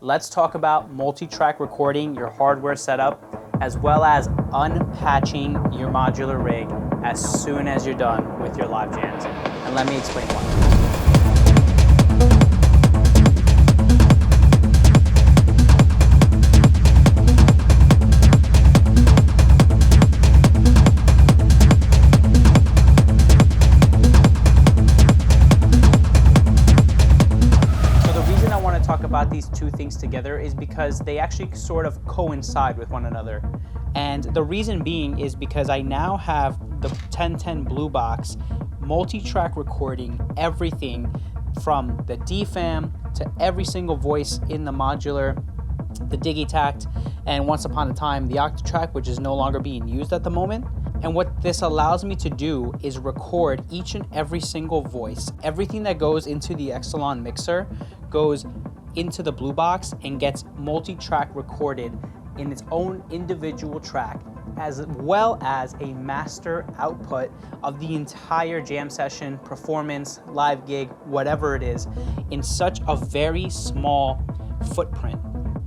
let's talk about multi-track recording your hardware setup, as well as unpatching your modular rig as soon as you're done with your live jams. And let me explain why. About these two things together is because they actually sort of coincide with one another. And the reason being is because I now have the 1010 Blue Box multi-track recording everything from the DFAM to every single voice in the modular, the Digitact, and once upon a time the Octatrack, which is no longer being used at the moment. And what this allows me to do is record each and every single voice. Everything that goes into the Exelon mixer goes into the Blue Box and gets multi-track recorded in its own individual track, as well as a master output of the entire jam session, performance, live gig, whatever it is, in such a very small footprint.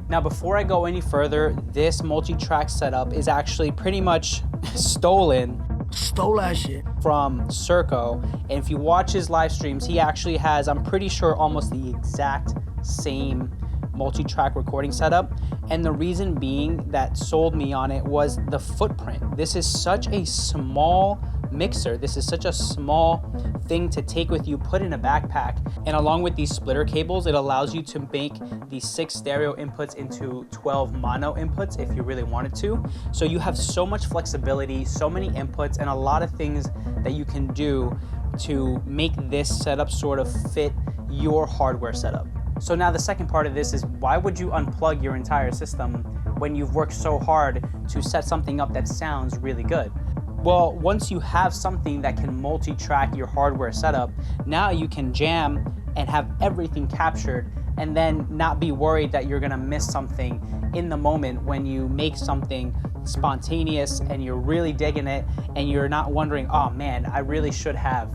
Now, before I go any further, this multi-track setup is actually pretty much stole that shit from Circo. And if you watch his live streams, he actually has, I'm pretty sure, almost the exact same multi-track recording setup. And the reason being that sold me on it was the footprint. This is such a small mixer. This is such a small thing to take with you, put in a backpack. And along with these splitter cables, it allows you to make these 6 stereo inputs into 12 mono inputs if you really wanted to. So you have so much flexibility, so many inputs, and a lot of things that you can do to make this setup sort of fit your hardware setup. So now the second part of this is, why would you unplug your entire system when you've worked so hard to set something up that sounds really good? Well, once you have something that can multi-track your hardware setup, now you can jam and have everything captured and then not be worried that you're gonna miss something in the moment when you make something spontaneous and you're really digging it and you're not wondering, oh man, I really should have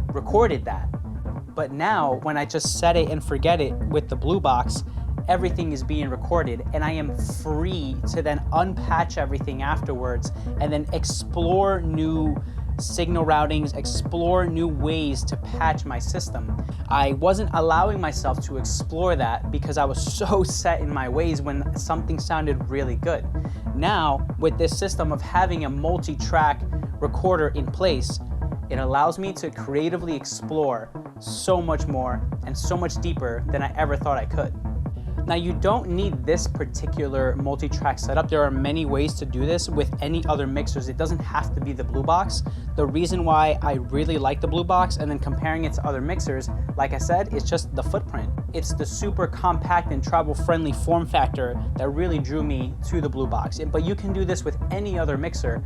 recorded that. But now, when I just set it and forget it with the Blue Box, everything is being recorded and I am free to then unpatch everything afterwards and then explore new signal routings, explore new ways to patch my system. I wasn't allowing myself to explore that because I was so set in my ways when something sounded really good. Now, with this system of having a multi-track recorder in place, it allows me to creatively explore so much more and so much deeper than I ever thought I could. Now, you don't need this particular multi-track setup. There are many ways to do this with any other mixers. It doesn't have to be the Blue Box. The reason why I really like the Blue Box and then comparing it to other mixers, like I said, it's just the footprint. It's the super compact and travel-friendly form factor that really drew me to the Blue Box. But you can do this with any other mixer.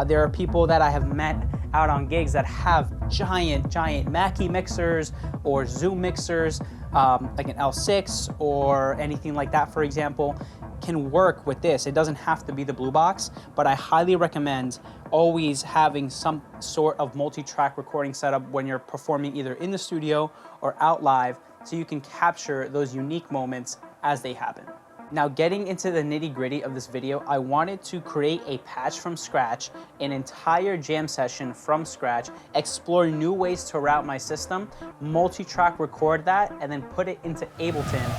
There are people that I have met out on gigs that have giant Mackie mixers or Zoom mixers, like an L6 or anything like that, for example, can work with this. It doesn't have to be the Blue Box, but I highly recommend always having some sort of multi-track recording setup when you're performing either in the studio or out live, so you can capture those unique moments as they happen. Now, getting into the nitty-gritty of this video, I wanted to create a patch from scratch, an entire jam session from scratch, explore new ways to route my system, multi-track record that, and then put it into Ableton.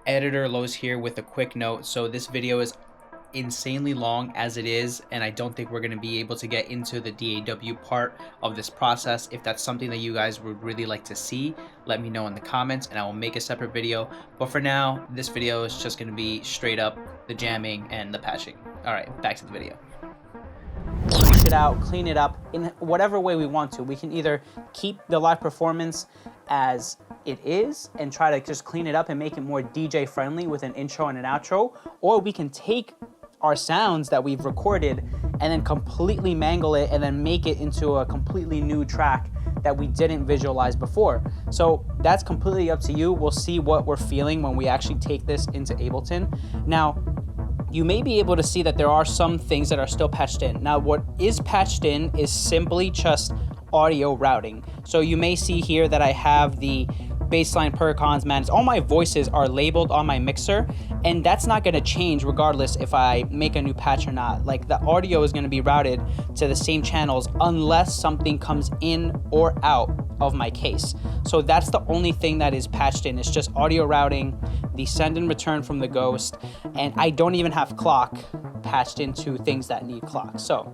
Editor L.O.S here with a quick note. So this video is insanely long as it is, and I don't think we're going to be able to get into the DAW part of this process. If that's something that you guys would really like to see, let me know in the comments and I will make a separate video. But for now, this video is just going to be straight up the jamming and the patching. All right, back to the video. Switch it out, clean it up in whatever way we want to. We can either keep the live performance as it is and try to just clean it up and make it more DJ friendly with an intro and an outro, or we can take our sounds that we've recorded and then completely mangle it and then make it into a completely new track that we didn't visualize before. So that's completely up to you. We'll see what we're feeling when we actually take this into Ableton. Now, you may be able to see that there are some things that are still patched in. Now, what is patched in is simply just audio routing. So you may see here that I have the bassline, percons, mans, all my voices are labeled on my mixer, and that's not going to change regardless if I make a new patch or not. Like, the audio is going to be routed to the same channels unless something comes in or out of my case. So that's the only thing that is patched in. It's just audio routing, the send and return from the Ghost, and I don't even have clock patched into things that need clock. So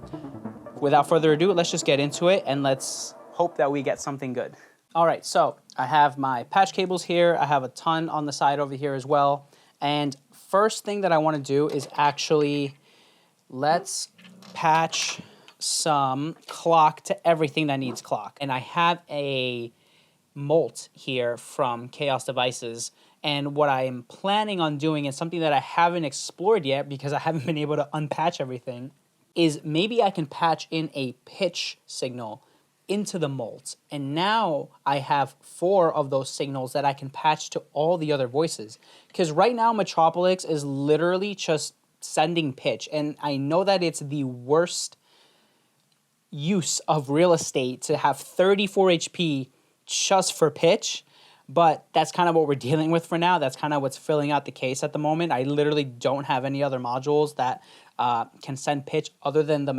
without further ado, let's just get into it and let's hope that we get something good. All right, so I have my patch cables here. I have a ton on the side over here as well. And first thing that I want to do is actually, let's patch some clock to everything that needs clock. And I have a Molt here from Chaos Devices. And what I am planning on doing is something that I haven't explored yet because I haven't been able to unpatch everything, is maybe I can patch in a pitch signal into the Molt. And now I have 4 of those signals that I can patch to all the other voices. Because right now Metropolis is literally just sending pitch. And I know that it's the worst use of real estate to have 34 HP just for pitch. But that's kind of what we're dealing with for now. That's kind of what's filling out the case at the moment. I literally don't have any other modules that can send pitch other than the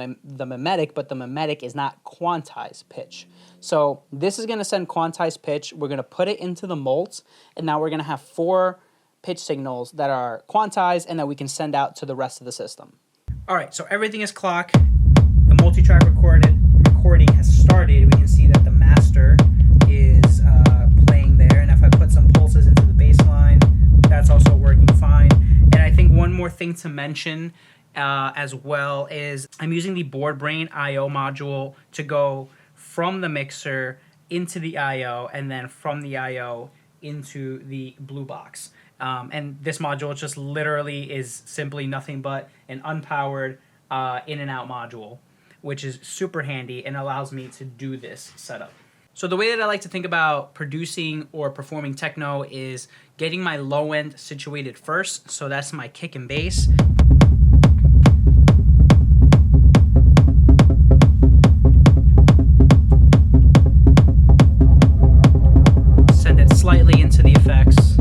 mimetic, but the mimetic is not quantized pitch. So this is going to send quantized pitch. We're going to put it into the Molt, and now we're going to have 4 pitch signals that are quantized and that we can send out to the rest of the system. All right, so everything is clock. The multi-track recording has started. We can see that the master is playing there, and if I put some pulses into the bass line, that's also working fine. And I think one more thing to mention as well is I'm using the Board Brain I/O module to go from the mixer into the I/O and then from the I/O into the blue box. And this module just literally is simply nothing but an unpowered in and out module, which is super handy and allows me to do this setup. So the way that I like to think about producing or performing techno is getting my low end situated first. So that's my kick and bass. Send it slightly into the effects.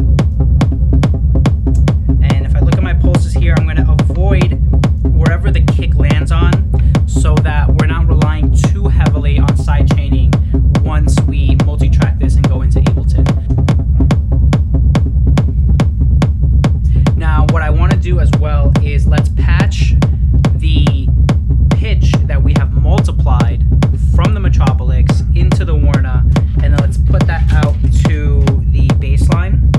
And if I look at my pulses here, I'm going to avoid wherever the kick lands on so that we're not relying too heavily on side chaining once we multi-track this and go into Ableton. Now, what I want to do as well is let's patch the pitch that we have multiplied from the Metropolis into the Warna, and then let's put that out to the bass line.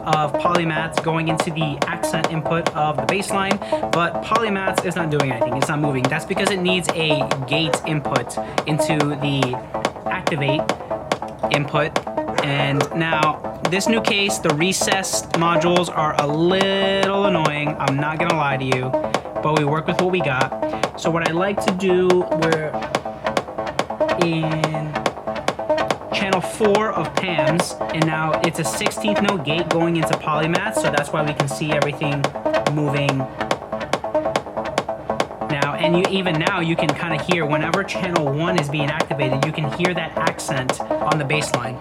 of polymaths going into the accent input of the bass line, but polymaths is not doing anything, it's not moving. That's because it needs a gate input into the activate input. And now this new case, the recessed modules are a little annoying, I'm not gonna lie to you, but we work with what we got. So what I like to do, we're in channel 4 of PAMs, and now it's a 16th note gate going into polymath, so that's why we can see everything moving now. And even now you can kind of hear whenever channel 1 is being activated, you can hear that accent on the bass line.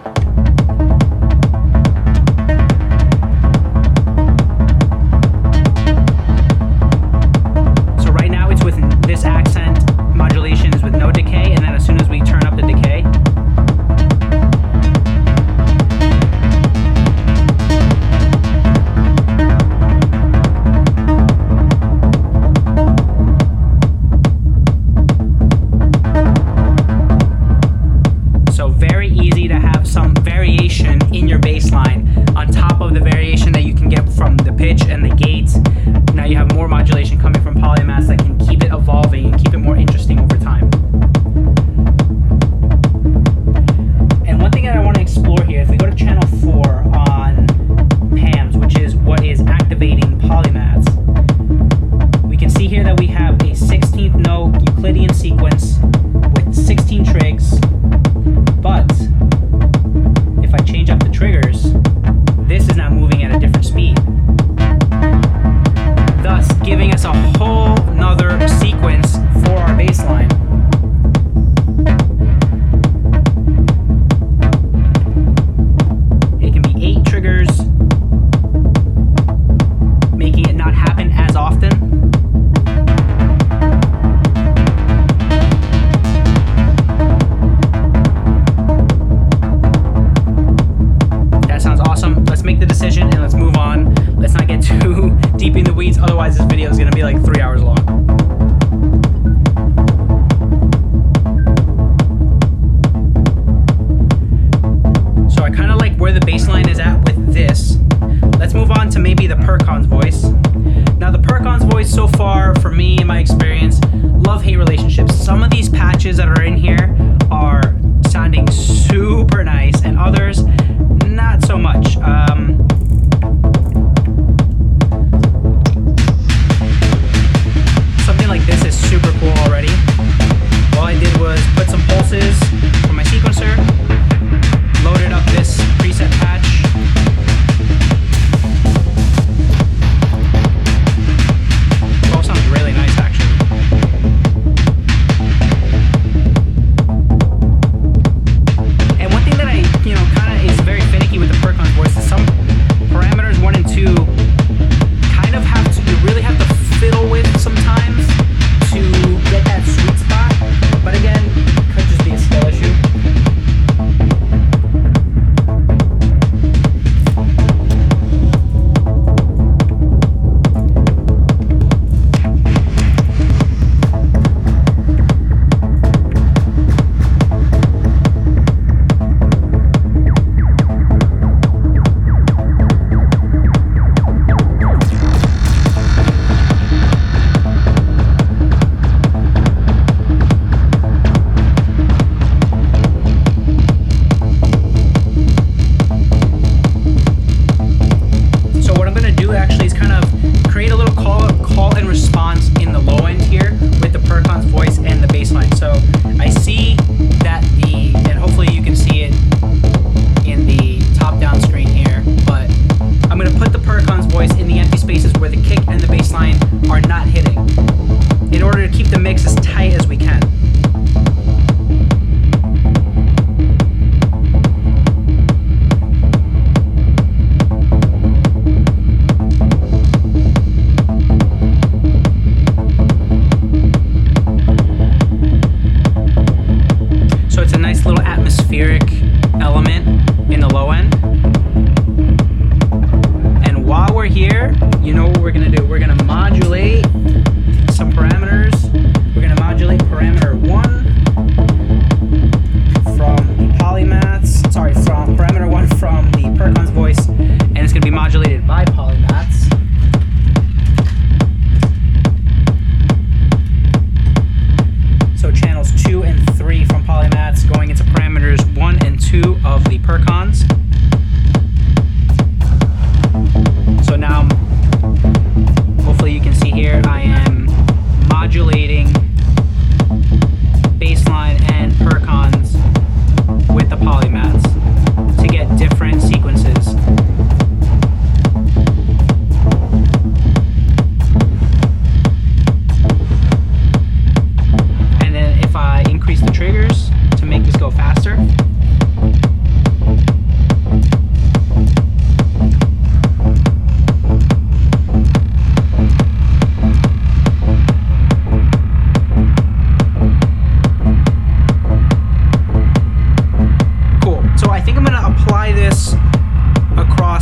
So right now it's with this accent modulation is with no decay, and then as soon as we turn up the decay, in your bass line on top of the variation that you can get from the pitch and the gates. Now you have more modulation coming from polymaths that can keep it evolving and keep it more interesting over time. And one thing that I want to explore here, if we go to channel 4 on PAMs, which is what is activating polymaths, we can see here that we have a 16th note Euclidean sequence with 16 trigs, but if I change up the triggers, this is now moving at a different speed, thus giving us a whole nother sequence for our bass line. It can be 8 triggers, making it not happen as often. Let's make the decision and let's move on. Let's not get too deep in the weeds, otherwise this video is going to be like 3 hours long. So I kind of like where the bass line is at with this. Let's move on to maybe the Percon's voice. Now the Percon's voice so far, for me, in my experience, love-hate relationships. Some of these patches that are in here are sounding super nice, and others not so much. Something like this is super cool already. All I did was put some pulses from my sequencer, loaded up this preset patch. It all sounds really nice actually. And one thing that I, kind of is very finicky with the Percon's voice is some parameters 1 and 2 kind of have to, you really have to fiddle with sometimes to get that sweet spot. But again, it could just be a skill issue. modulate of the percons. So now, hopefully you can see here, I am modulating baseline and percons with the polymats to get different sequences. And then if I increase the triggers to make this go faster,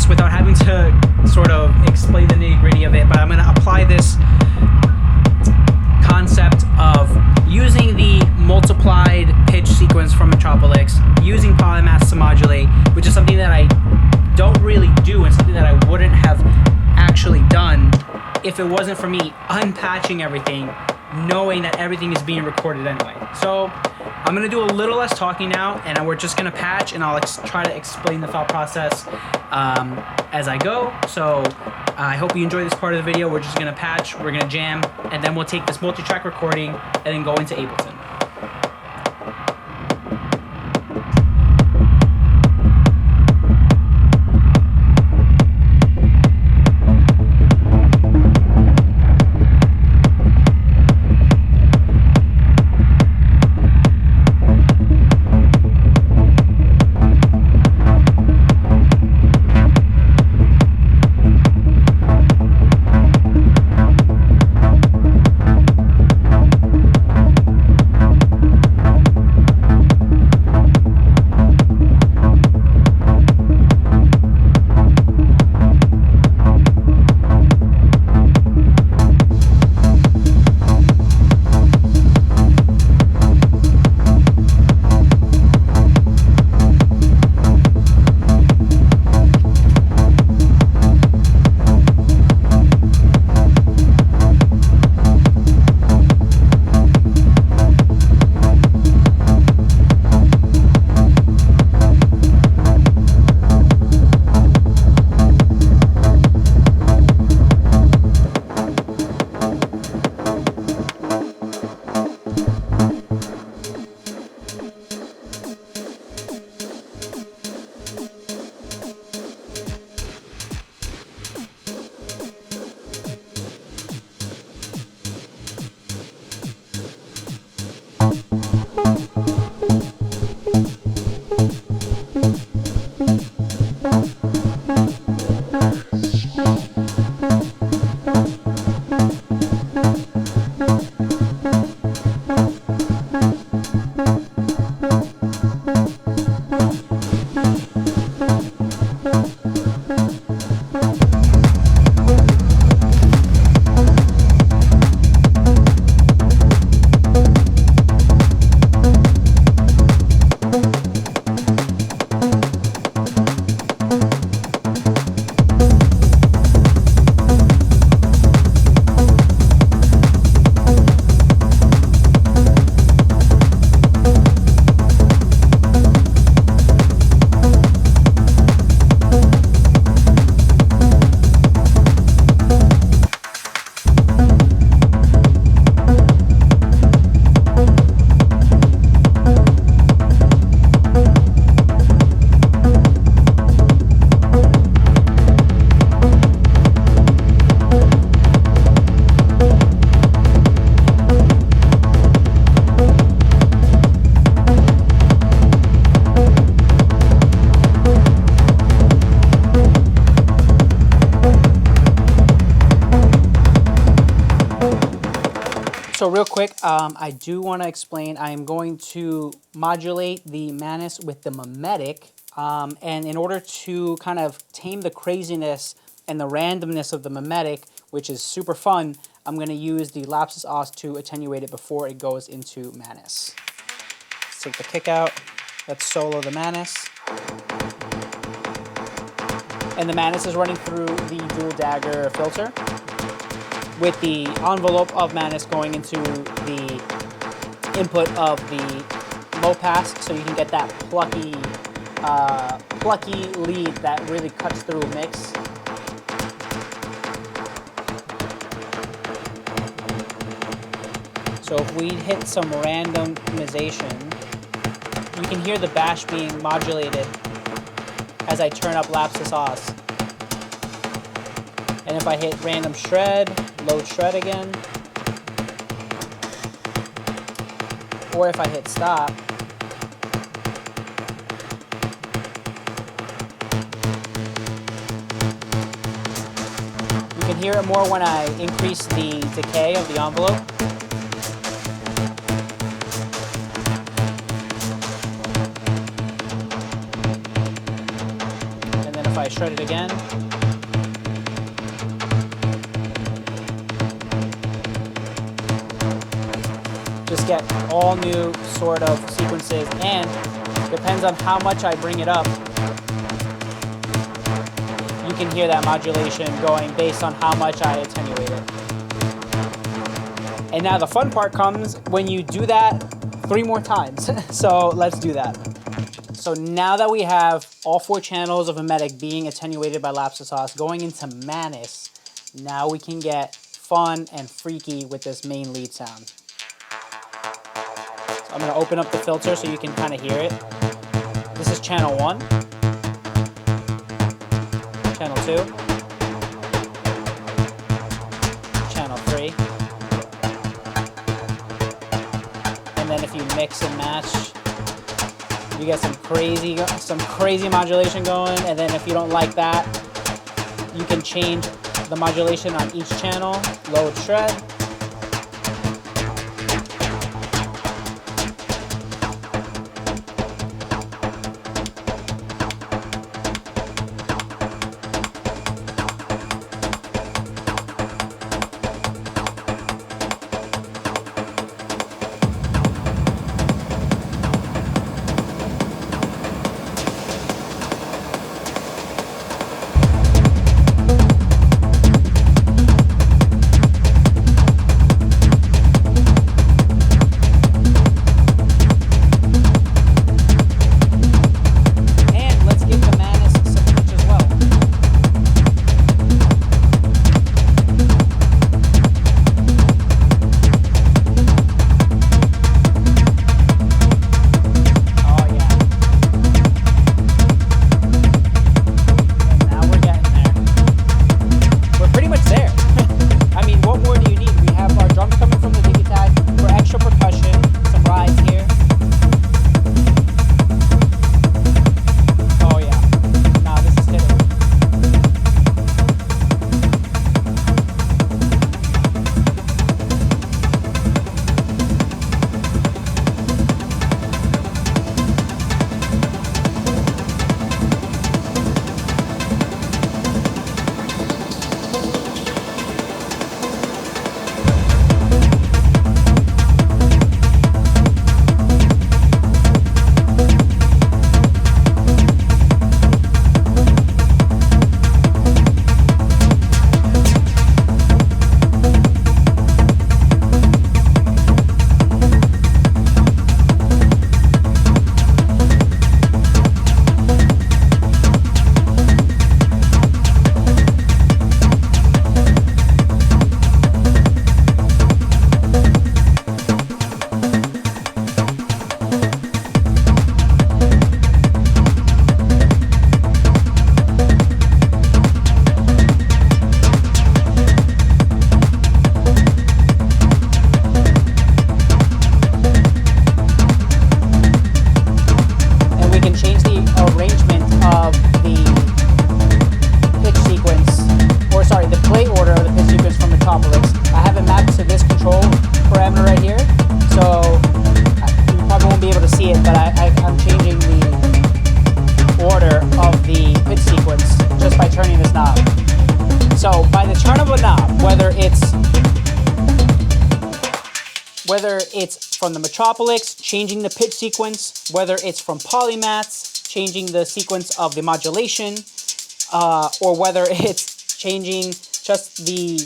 without having to sort of explain the nitty-gritty of it, but I'm going to apply this concept of using the multiplied pitch sequence from Metropolis, using polymats to modulate, which is something that I don't really do and something that I wouldn't have actually done if it wasn't for me unpatching everything, knowing that everything is being recorded anyway. So I'm going to do a little less talking now, and we're just going to patch, and I'll try to explain the thought process as I go. So I hope you enjoy this part of the video. We're just going to patch, we're going to jam, and then we'll take this multi-track recording and then go into Ableton. So real quick, I do want to explain, I am going to modulate the Manus with the mimetic, and in order to kind of tame the craziness and the randomness of the mimetic, which is super fun, I'm going to use the Lapsus Os to attenuate it before it goes into Manus. Let's take the kick out, let's solo the Manus. And the Manus is running through the dual dagger filter, with the envelope of Manus going into the input of the low pass, so you can get that plucky plucky lead that really cuts through a mix. So if we hit some randomization, you can hear the bash being modulated as I turn up lapse to sauce. And if I hit random shred, load shred again, or if I hit stop, you can hear it more when I increase the decay of the envelope. And then if I shred it again, just get all new sort of sequences, and depends on how much I bring it up, you can hear that modulation going based on how much I attenuate it. And now the fun part comes when you do that 3 more times. So let's do that. So now that we have all 4 channels of Memetic being attenuated by lapse to sauce going into Manus, now we can get fun and freaky with this main lead sound. So I'm going to open up the filter so you can kind of hear it. This is channel 1, channel 2, channel 3. And then if you mix and match, you get some crazy modulation going. And then if you don't like that, you can change the modulation on each channel, load shred. whether it's from the Metropolis, changing the pitch sequence, whether it's from Polymats, changing the sequence of the modulation, or whether it's changing just the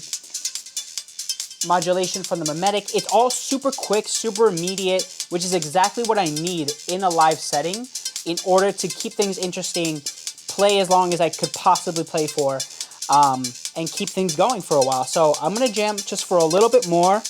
modulation from the Memetic. It's all super quick, super immediate, which is exactly what I need in a live setting. in order to keep things interesting, play as long as I could possibly play for, and keep things going for a while. So I'm gonna jam just for a little bit more,